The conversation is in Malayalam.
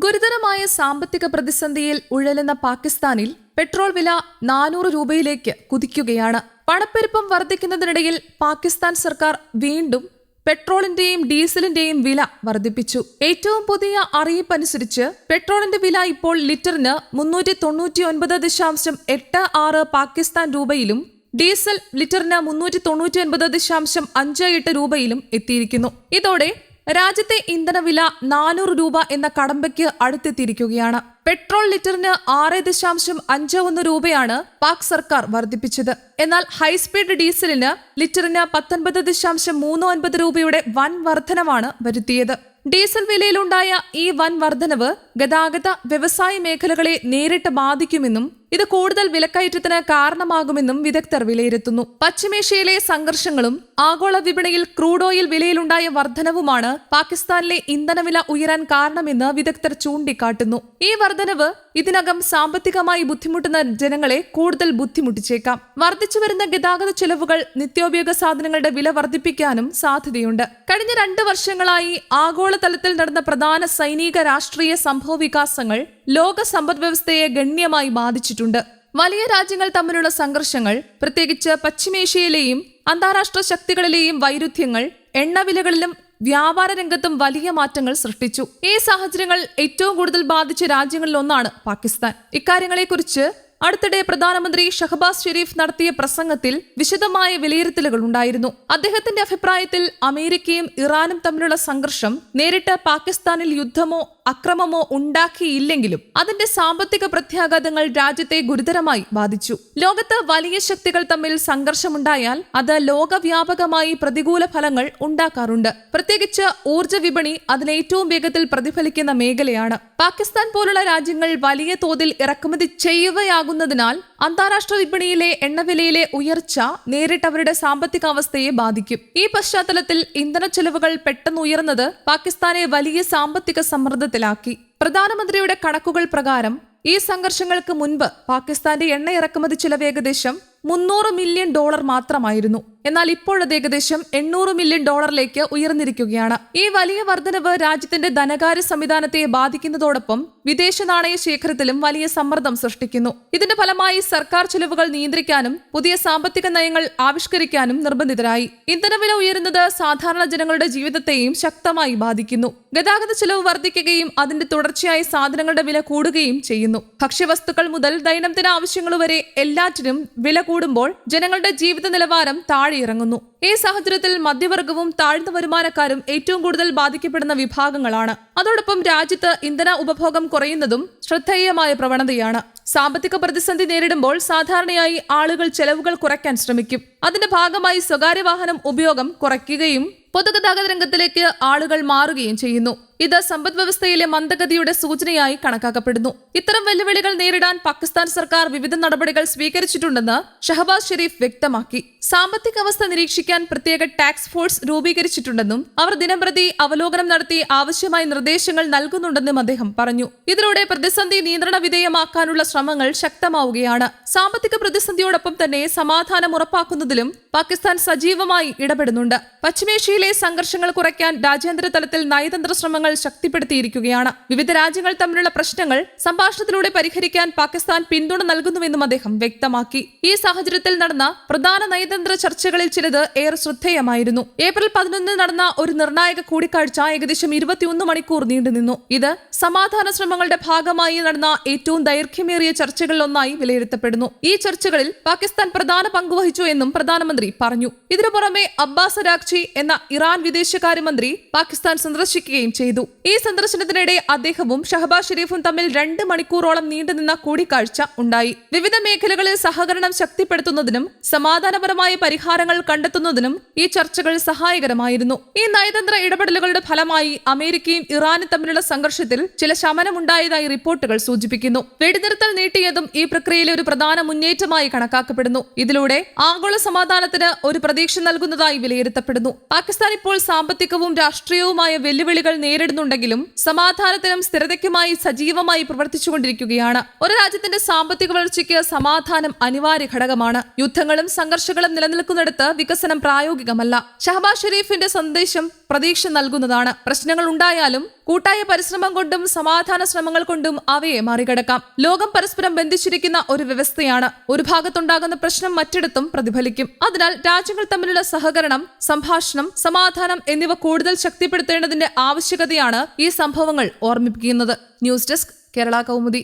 ഗുരുതരമായ സാമ്പത്തിക പ്രതിസന്ധിയിൽ ഉഴലുന്ന പാകിസ്ഥാനിൽ പെട്രോൾ വില 400 രൂപയിലേക്ക് കുതിക്കുകയാണ്. പണപ്പെരുപ്പം വർദ്ധിക്കുന്നതിനിടയിൽ പാകിസ്ഥാൻ സർക്കാർ വീണ്ടും പെട്രോളിന്റെയും ഡീസലിന്റെയും വില വർദ്ധിപ്പിച്ചു. ഏറ്റവും പുതിയ അറിയിപ്പനുസരിച്ച് പെട്രോളിന്റെ വില ഇപ്പോൾ ലിറ്ററിന് 399.86 പാകിസ്ഥാൻ രൂപയിലും ഡീസൽ ലിറ്ററിന് 399.58 രൂപയിലും എത്തിയിരിക്കുന്നു. ഇതോടെ രാജ്യത്തെ ഇന്ധനവില 400 രൂപ എന്ന കടമ്പയ്ക്ക് അടുത്തെത്തിയിരിക്കുകയാണ്. പെട്രോൾ ലിറ്ററിന് 6.51 രൂപയാണ് പാക് സർക്കാർ വർദ്ധിപ്പിച്ചത്. എന്നാൽ ഹൈസ്പീഡ് ഡീസലിന് ലിറ്ററിന് 19.39 രൂപയുടെ വൻ വർധനവാണ് വരുത്തിയത്. ഡീസൽ വിലയിലുണ്ടായ ഈ വൻ വർധനവ് ഗതാഗത വ്യവസായ മേഖലകളെ നേരിട്ട് ബാധിക്കുമെന്നും ഇത് കൂടുതൽ വിലക്കയറ്റത്തിന് കാരണമാകുമെന്നും വിദഗ്ധർ വിലയിരുത്തുന്നു. പശ്ചിമേഷ്യയിലെ സംഘർഷങ്ങളും ആഗോള വിപണിയിൽ ക്രൂഡ് ഓയിൽ വിലയിലുണ്ടായ വർധനവുമാണ് പാകിസ്ഥാനിലെ ഇന്ധനവില ഉയരാൻ കാരണമെന്ന് വിദഗ്ധർ ചൂണ്ടിക്കാട്ടുന്നു. ഈ വർധനവ് ഇതിനകം സാമ്പത്തികമായി ബുദ്ധിമുട്ടുന്ന ജനങ്ങളെ കൂടുതൽ ബുദ്ധിമുട്ടിച്ചേക്കാം. വർദ്ധിച്ചുവരുന്ന ഗതാഗത ചെലവുകൾ നിത്യോപയോഗ സാധനങ്ങളുടെ വില വർദ്ധിപ്പിക്കാനും സാധ്യതയുണ്ട്. കഴിഞ്ഞ 2 വർഷങ്ങളായി ആഗോളതലത്തിൽ നടന്ന പ്രധാന സൈനിക രാഷ്ട്രീയ സംഭവ വികാസങ്ങൾ ലോക സമ്പദ്വ്യവസ്ഥയെ ഗണ്യമായി ബാധിച്ചിട്ടുണ്ട്. വലിയ രാജ്യങ്ങൾ തമ്മിലുള്ള സംഘർഷങ്ങൾ, പ്രത്യേകിച്ച് പശ്ചിമേഷ്യയിലെയും അന്താരാഷ്ട്ര ശക്തികളിലെയും വൈരുദ്ധ്യങ്ങൾ എണ്ണവിലകളിലും വ്യാപാര രംഗത്തും വലിയ മാറ്റങ്ങൾ സൃഷ്ടിച്ചു. ഈ സാഹചര്യങ്ങൾ ഏറ്റവും കൂടുതൽ ബാധിച്ച രാജ്യങ്ങളിലൊന്നാണ് പാകിസ്ഥാൻ. ഇക്കാര്യങ്ങളെക്കുറിച്ച് അടുത്തിടെ പ്രധാനമന്ത്രി ഷഹബാസ് ഷെരീഫ് നടത്തിയ പ്രസംഗത്തിൽ വിശദമായ വിലയിരുത്തലുകൾ ഉണ്ടായിരുന്നു. അദ്ദേഹത്തിന്റെ അഭിപ്രായത്തിൽ അമേരിക്കയും ഇറാനും തമ്മിലുള്ള സംഘർഷം നേരിട്ട് പാകിസ്ഥാനിൽ യുദ്ധമോ അക്രമമോ ഉണ്ടാക്കിയില്ലെങ്കിലും അതിന്റെ സാമ്പത്തിക പ്രത്യാഘാതങ്ങൾ രാജ്യത്തെ ഗുരുതരമായി ബാധിച്ചു. ലോകത്ത് വലിയ ശക്തികൾ തമ്മിൽ സംഘർഷമുണ്ടായാൽ അത് ലോകവ്യാപകമായി പ്രതികൂല ഫലങ്ങൾ ഉണ്ടാക്കാറുണ്ട്. പ്രത്യേകിച്ച് ഊർജ്ജ വിപണി അതിന് ഏറ്റവും വേഗത്തിൽ പ്രതിഫലിക്കുന്ന മേഖലയാണ്. പാകിസ്ഥാൻ പോലുള്ള രാജ്യങ്ങൾ വലിയ തോതിൽ ഇറക്കുമതി ചെയ്യുകയാകുന്നതിനാൽ അന്താരാഷ്ട്ര വിപണിയിലെ എണ്ണവിലയിലെ ഉയർച്ച നേരിട്ട് അവരുടെ സാമ്പത്തികാവസ്ഥയെ ബാധിക്കും. ഈ പശ്ചാത്തലത്തിൽ ഇന്ധന ചെലവുകൾ പെട്ടെന്ന് ഉയർന്നത് പാകിസ്ഥാനെ വലിയ സാമ്പത്തിക സമ്മർദ്ദത്തിലാക്കി. പ്രധാനമന്ത്രിയുടെ കണക്കുകൾ പ്രകാരം ഈ സംഘർഷങ്ങൾക്ക് മുൻപ് പാകിസ്ഥാന്റെ എണ്ണ ഇറക്കുമതി ചെലവ് ഏകദേശം $300 മില്യൺ മാത്രമായിരുന്നു. എന്നാൽ ഇപ്പോഴത് ഏകദേശം $800 മില്യൺ ഉയർന്നിരിക്കുകയാണ്. ഈ വലിയ വർധനവ് രാജ്യത്തിന്റെ ധനകാര്യ സംവിധാനത്തെ ബാധിക്കുന്നതോടൊപ്പം വിദേശ നാണയ ശേഖരത്തിലും വലിയ സമ്മർദ്ദം സൃഷ്ടിക്കുന്നു. ഇതിന്റെ ഫലമായി സർക്കാർ ചെലവുകൾ നിയന്ത്രിക്കാനും പുതിയ സാമ്പത്തിക നയങ്ങൾ ആവിഷ്കരിക്കാനും നിർബന്ധിതരായി. ഇന്ധനവില ഉയരുന്നത് സാധാരണ ജനങ്ങളുടെ ജീവിതത്തെയും ശക്തമായി ബാധിക്കുന്നു. ഗതാഗത ചെലവ് വർദ്ധിക്കുകയും അതിന്റെ തുടർച്ചയായി സാധനങ്ങളുടെ വില കൂടുകയും ചെയ്യുന്നു. ഭക്ഷ്യവസ്തുക്കൾ മുതൽ ദൈനംദിന ആവശ്യങ്ങൾ വരെ എല്ലാറ്റിനും വില കൂടുമ്പോൾ ജനങ്ങളുടെ ജീവിത നിലവാരം താഴെ ഇറങ്ങുന്നു. ഈ സാഹചര്യത്തിൽ മധ്യവർഗവും താഴ്ന്ന വരുമാനക്കാരും ഏറ്റവും കൂടുതൽ ബാധിക്കപ്പെടുന്ന വിഭാഗങ്ങളാണ്. അതോടൊപ്പം രാജ്യത്ത് ഇന്ധന ഉപഭോഗം കുറയുന്നതും ശ്രദ്ധേയമായ പ്രവണതയാണ്. സാമ്പത്തിക പ്രതിസന്ധി നേരിടുമ്പോൾ സാധാരണയായി ആളുകൾ ചെലവുകൾ കുറയ്ക്കാൻ ശ്രമിക്കും. അതിന്റെ ഭാഗമായി സ്വകാര്യ വാഹനം ഉപയോഗം കുറയ്ക്കുകയും പൊതുഗതാഗത രംഗത്തിലേക്ക് ആളുകൾ മാറുകയും ചെയ്യുന്നു. ഇത് സമ്പദ്വ്യവസ്ഥയിലെ മന്ദഗതിയുടെ സൂചനയായി കണക്കാക്കപ്പെടുന്നു. ഇത്തരം വെല്ലുവിളികൾ നേരിടാൻ പാകിസ്ഥാൻ സർക്കാർ വിവിധ നടപടികൾ സ്വീകരിച്ചിട്ടുണ്ടെന്ന് ഷഹബാസ് ഷെരീഫ് വ്യക്തമാക്കി. സാമ്പത്തിക അവസ്ഥ നിരീക്ഷിക്കാൻ പ്രത്യേക ടാസ്ക് ഫോഴ്സ് രൂപീകരിച്ചിട്ടുണ്ടെന്നും അവർ ദിനംപ്രതി അവലോകനം നടത്തി ആവശ്യമായ നിർദ്ദേശങ്ങൾ നൽകുന്നുണ്ടെന്നും അദ്ദേഹം പറഞ്ഞു. ഇതിലൂടെ പ്രതിസന്ധി നിയന്ത്രണ വിധേയമാക്കാനുള്ള ശ്രമങ്ങൾ ശക്തമാവുകയാണ്. സാമ്പത്തിക പ്രതിസന്ധിയോടൊപ്പം തന്നെ സമാധാനം ഉറപ്പാക്കുന്നതിലും പാകിസ്ഥാൻ സജീവമായി ഇടപെടുന്നുണ്ട്. പശ്ചിമേഷ്യയിലെ സംഘർഷങ്ങൾ കുറയ്ക്കാൻ രാജ്യാന്തര തലത്തിൽ നയതന്ത്ര ശ്രമങ്ങൾ ശക്തിപ്പെടുത്തിയിരിക്കുകയാണ്. വിവിധ രാജ്യങ്ങൾ തമ്മിലുള്ള പ്രശ്നങ്ങൾ സംഭാഷണത്തിലൂടെ പരിഹരിക്കാൻ പാകിസ്ഥാൻ പിന്തുണ നൽകുന്നുവെന്നും അദ്ദേഹം വ്യക്തമാക്കി. ഈ സാഹചര്യത്തിൽ നടന്ന പ്രധാന നയതന്ത്ര ചർച്ചകളിൽ ചിലത് ഏറെ ശ്രദ്ധേയമായിരുന്നു. ഏപ്രിൽ 11 നടന്ന ഒരു നിർണായക കൂടിക്കാഴ്ച ഏകദേശം 21 മണിക്കൂർ നീണ്ടുനിന്നു. ഇത് സമാധാന ശ്രമങ്ങളുടെ ഭാഗമായി നടന്ന ഏറ്റവും ദൈർഘ്യമേറിയ ചർച്ചകളിലൊന്നായി വിലയിരുത്തപ്പെടുന്നു. ഈ ചർച്ചകളിൽ പാകിസ്ഥാൻ പ്രധാന പങ്കുവഹിച്ചു എന്നും പ്രധാനമന്ത്രി പറഞ്ഞു. ഇതിനു പുറമെ അബ്ബാസ് അരാഗ്ചി എന്ന ഇറാൻ വിദേശകാര്യമന്ത്രി പാകിസ്ഥാൻ സന്ദർശിക്കുകയും ചെയ്തു. ഈ സന്ദർശനത്തിനിടെ അദ്ദേഹവും ഷഹബാസ് ഷെരീഫും തമ്മിൽ 2 മണിക്കൂറോളം നീണ്ടുനിന്ന കൂടിക്കാഴ്ച ഉണ്ടായി. വിവിധ മേഖലകളിൽ സഹകരണം ശക്തിപ്പെടുത്തുന്നതിനും സമാധാനപരമായ പരിഹാരങ്ങൾ കണ്ടെത്തുന്നതിനും ഈ ചർച്ചകൾ സഹായകരമായിരുന്നു. ഈ നയതന്ത്ര ഇടപെടലുകളുടെ ഫലമായി അമേരിക്കയും ഇറാനും തമ്മിലുള്ള സംഘർഷത്തിൽ ചില ശമനമുണ്ടായതായി റിപ്പോർട്ടുകൾ സൂചിപ്പിക്കുന്നു. വെടിനിർത്തൽ നീട്ടിയതും ഈ പ്രക്രിയയിലെ ഒരു പ്രധാന മുന്നേറ്റമായി കണക്കാക്കപ്പെടുന്നു. ഇതിലൂടെ ആഗോള സമാധാനത്തിന് ഒരു പ്രതീക്ഷ നൽകുന്നതായി വിലയിരുത്തപ്പെടുന്നു. പാകിസ്ഥാൻ ഇപ്പോൾ സാമ്പത്തികവും രാഷ്ട്രീയവുമായ വെല്ലുവിളികൾ നേരിടുന്നുണ്ടെങ്കിലും സമാധാനത്തിനും സ്ഥിരതയ്ക്കുമായി സജീവമായി പ്രവർത്തിച്ചുകൊണ്ടിരിക്കുകയാണ്. ഒരു രാജ്യത്തിന്റെ സാമ്പത്തിക വളർച്ചയ്ക്ക് സമാധാനം അനിവാര്യ ഘടകമാണ്. യുദ്ധങ്ങളും സംഘർഷങ്ങളും നിലനിൽക്കുന്നിടത്ത് വികസനം പ്രായോഗികമല്ല. ഷഹബാസ് ഷെരീഫിന്റെ സന്ദേശം പ്രതീക്ഷ നൽകുന്നതാണ്. പ്രശ്നങ്ങൾ ഉണ്ടായാലും കൂട്ടായ പരിശ്രമം കൊണ്ടും സമാധാന ശ്രമങ്ങൾ കൊണ്ടും അവയെ മറികടക്കാം. ലോകം പരസ്പരം ബന്ധിച്ചിരിക്കുന്ന ഒരു വ്യവസ്ഥയാണ്. ഒരു ഭാഗത്തുണ്ടാകുന്ന പ്രശ്നം മറ്റിടത്തും പ്രതിഫലിക്കും. അതിനാൽ രാജ്യങ്ങൾ തമ്മിലുള്ള സഹകരണം, സംഭാഷണം, സമാധാനം എന്നിവ കൂടുതൽ ശക്തിപ്പെടുത്തേണ്ടതിന്റെ ആവശ്യകതയാണ് ഈ സംഭവങ്ങൾ ഓർമ്മിപ്പിക്കുന്നത്. News desk, Kerala Kaumudi.